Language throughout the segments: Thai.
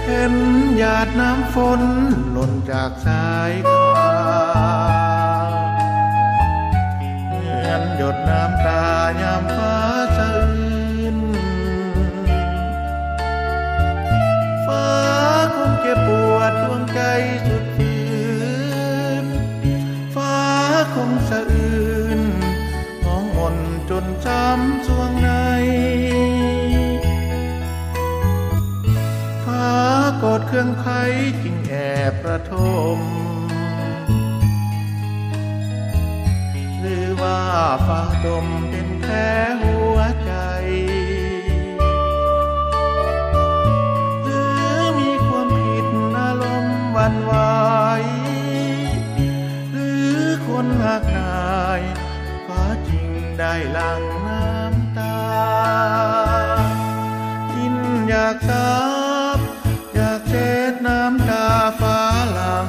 เห็นหยาดน้ำฝนหล่นจากสายคาเหมือนหยดน้ำตายามฟ้าสะอื้นฟ้าคงเจ็บปวดดวงใจสุดฝืนฟ้าคงสะอื้นมองมนจนช้ำสวงในกอดเครื่องไขจึงแอบประทมหรือว่าฟ้าดมเป็นแผลหัวใจหรือมีความผิดอารมณ์หวั่นไหวหรือคนหักนายฟ้าจริงได้หลั่งน้ำตากินอยากสาบเช็ดน้ำตาฟ้าหลัง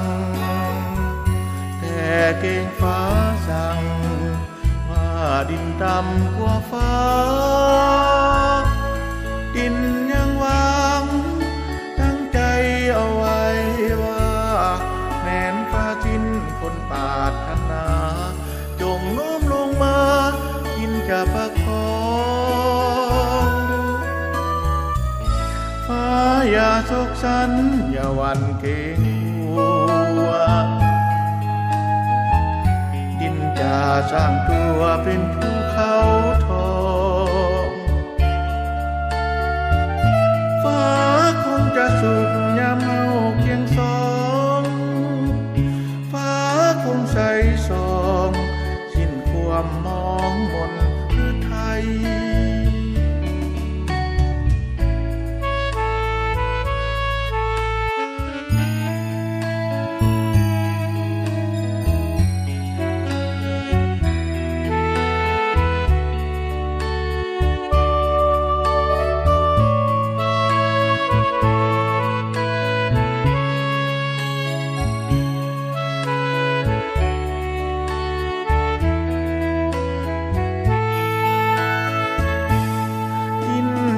แต่เก่งฟ้าสั่งว่าดินต่ำกว่าฟ้าดินยังหวังตั้งใจเอาไว้ว่าแม้นฟ้าสิ้นคนปรารถนาจงโน้มลงมาดินจะประคองฟ้าอย่าโศกสันอย่าหวั่นเกรงกลัวดินจะสร้างตัวเป็นภูเขาทองฟ้าคงจะสุขยามเฮาเคียงสองฟ้าคงใสสองสิ้นความมองมนหรือไทย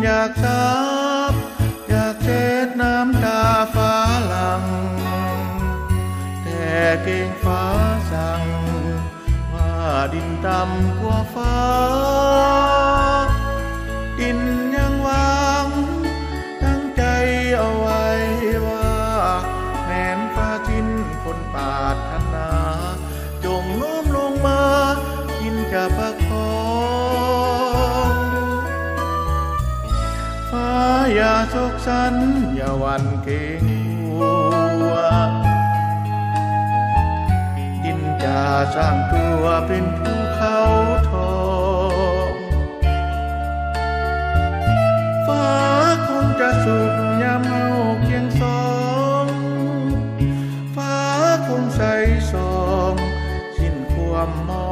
อยากสาบอยากเช็ดน้ำตาฟ้าหลังแต่เก่งฟ้าสั่งว่าดินต่ำกว่าฟ้าดินยังหวังตั้งใจเอาไว้ว่าแม้นฟ้าสิ้นคนปรารถนาจงโน้มลงมาดินจะประคองฟ้าอย่าโศกสันอย่าหวั่นเกรงกลัวดินจะสร้างตัวเป็นภูเขาทองฟ้าคงจะสุขยามเฮาเคียงสองฟ้าคงใสสองสิ้นความมอง